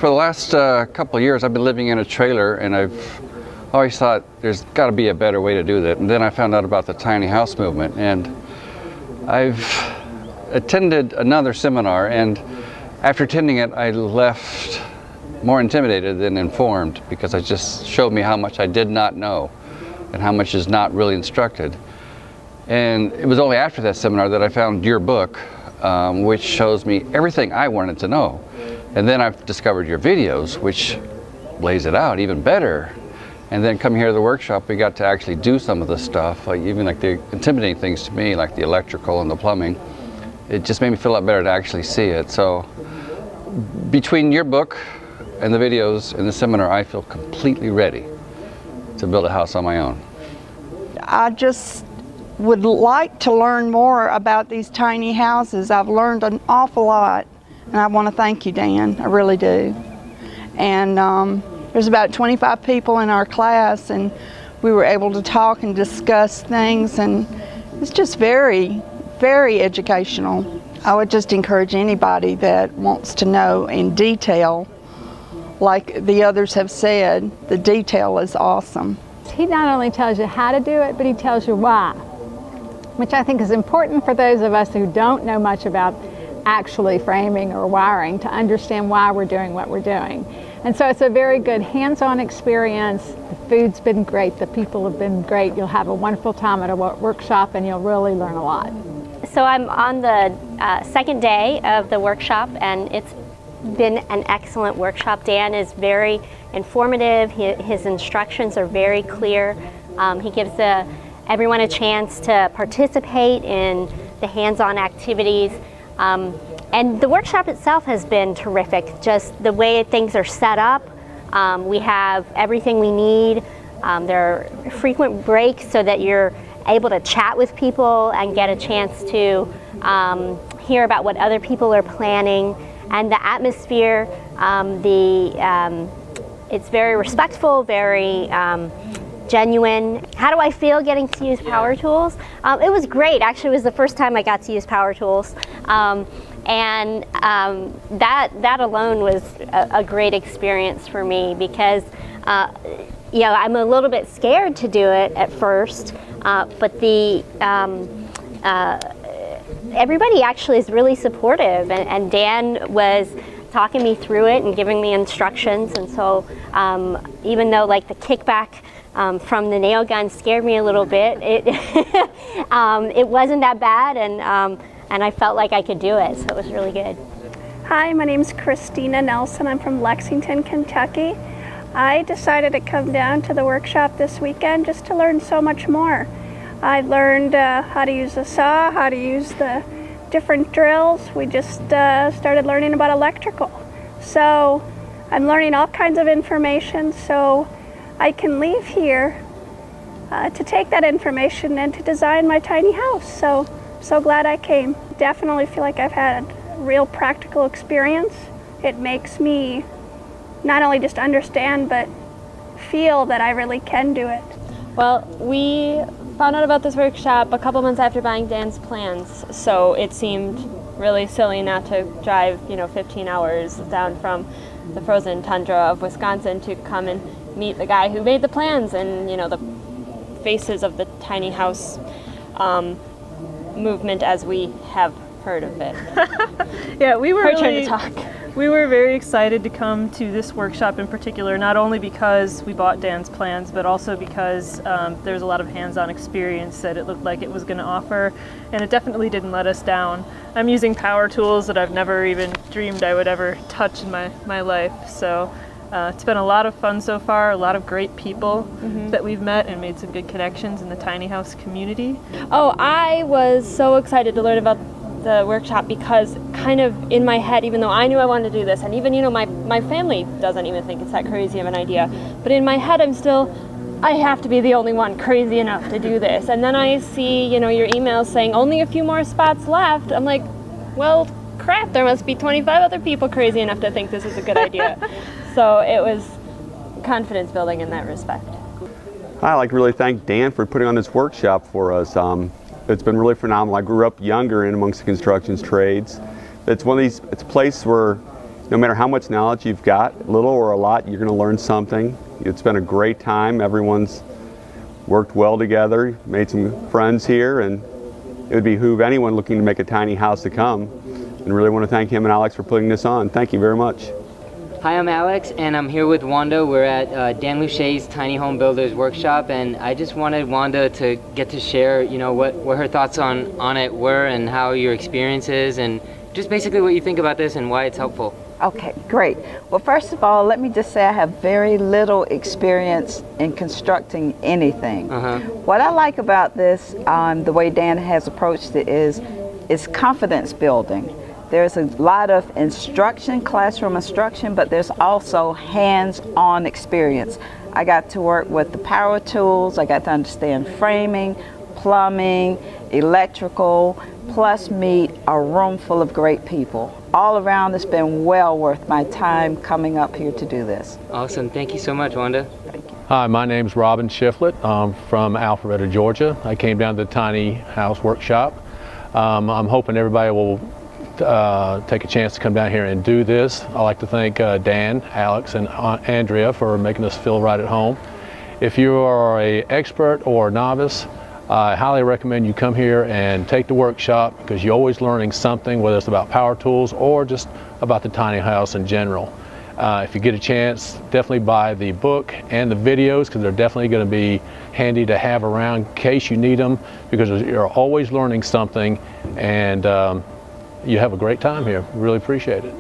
For the last couple of years, I've been living in a trailer, and I've always thought there's got to be a better way to do that. And then I found out about the tiny house movement, and I've attended another seminar, and after attending it, I left more intimidated than informed, because it just showed me how much I did not know and how much is not really instructed. And it was only after that seminar that I found your book, which shows me everything I wanted to know. And then I've discovered your videos, which lays it out even better. And then coming here to the workshop, we got to actually do some of the stuff, like even like the intimidating things to me, like the electrical and the plumbing. It just made me feel a lot better to actually see it. So between your book and the videos and the seminar, I feel completely ready to build a house on my own. I just would like to learn more about these tiny houses. I've learned an awful lot, and I want to thank you, Dan. I really do. And there's about 25 people in our class, and we were able to talk and discuss things, and it's just very, very educational. I would just encourage anybody that wants to know in detail, like the others have said, the detail is awesome. He not only tells you how to do it, but he tells you why, which I think is important for those of us who don't know much about actually framing or wiring, to understand why we're doing what we're doing. And so it's a very good hands-on experience. The food's been great, the people have been great. You'll have a wonderful time at a workshop, and you'll really learn a lot. So I'm on the second day of the workshop, and it's been an excellent workshop. Dan is very informative. His instructions are very clear. He gives everyone a chance to participate in the hands-on activities. And the workshop itself has been terrific. Just the way things are set up. We have everything we need. There are frequent breaks so that you're able to chat with people and get a chance to hear about what other people are planning. And the atmosphere, it's very respectful, very genuine. How do I feel getting to use power tools? It was great. Actually, it was the first time I got to use power tools. And that alone was a great experience for me, because you know, I'm a little bit scared to do it at first, but everybody actually is really supportive, and Dan was talking me through it and giving me instructions. And so even though like the kickback from the nail gun scared me a little bit, it wasn't that bad, and I felt like I could do it, so it was really good. Hi, my name is Christina Nelson. I'm from Lexington, Kentucky. I decided to come down to the workshop this weekend just to learn so much more. I learned how to use a saw, how to use the different drills. We just started learning about electrical. So I'm learning all kinds of information, so I can leave here to take that information and to design my tiny house. So glad I came. Definitely feel like I've had a real practical experience. It makes me not only just understand, but feel that I really can do it. Well, we found out about this workshop a couple months after buying Dan's plans, so it seemed really silly not to drive, 15 hours down from the frozen tundra of Wisconsin to come and meet the guy who made the plans and, the faces of the tiny house movement as we have heard of it. Yeah, we were trying to talk. We were very excited to come to this workshop in particular, not only because we bought Dan's plans, but also because there's a lot of hands-on experience that it looked like it was going to offer, and it definitely didn't let us down. I'm using power tools that I've never even dreamed I would ever touch in my life, so it's been a lot of fun so far, a lot of great people that we've met and made some good connections in the tiny house community. Oh, I was so excited to learn about the workshop because kind of in my head, even though I knew I wanted to do this, and even, my family doesn't even think it's that crazy of an idea, but in my head I have to be the only one crazy enough to do this. And then I see, your emails saying only a few more spots left. I'm like, well, crap, there must be 25 other people crazy enough to think this is a good idea. So it was confidence building in that respect. I'd like to really thank Dan for putting on this workshop for us. It's been really phenomenal. I grew up younger in amongst the construction trades. It's one of these, it's a place where no matter how much knowledge you've got, little or a lot, you're going to learn something. It's been a great time. Everyone's worked well together, made some friends here, and it would behoove anyone looking to make a tiny house to come. And really want to thank him and Alex for putting this on. Thank you very much. Hi, I'm Alex, and I'm here with Wanda. We're at Dan Luche's Tiny Home Builders Workshop, and I just wanted Wanda to get to share, what her thoughts on it were and how your experience is, and just basically what you think about this and why it's helpful. Okay, great. Well, first of all, let me just say I have very little experience in constructing anything. What I like about this, the way Dan has approached it, is confidence building. There's a lot of instruction, classroom instruction, but there's also hands-on experience. I got to work with the power tools, I got to understand framing, plumbing, electrical, plus meet a room full of great people. All around, it's been well worth my time coming up here to do this. Awesome. Thank you so much, Wanda. Thank you. Hi, my name's Robin Shiflett. I'm from Alpharetta, Georgia. I came down to the Tiny House Workshop. I'm hoping everybody will take a chance to come down here and do this. I'd like to thank Dan, Alex, and Andrea for making us feel right at home. If you are an expert or a novice, I highly recommend you come here and take the workshop, because you're always learning something, whether it's about power tools or just about the tiny house in general. If you get a chance, definitely buy the book and the videos, because they're definitely going to be handy to have around in case you need them, because you're always learning something, and you have a great time here. Really appreciate it.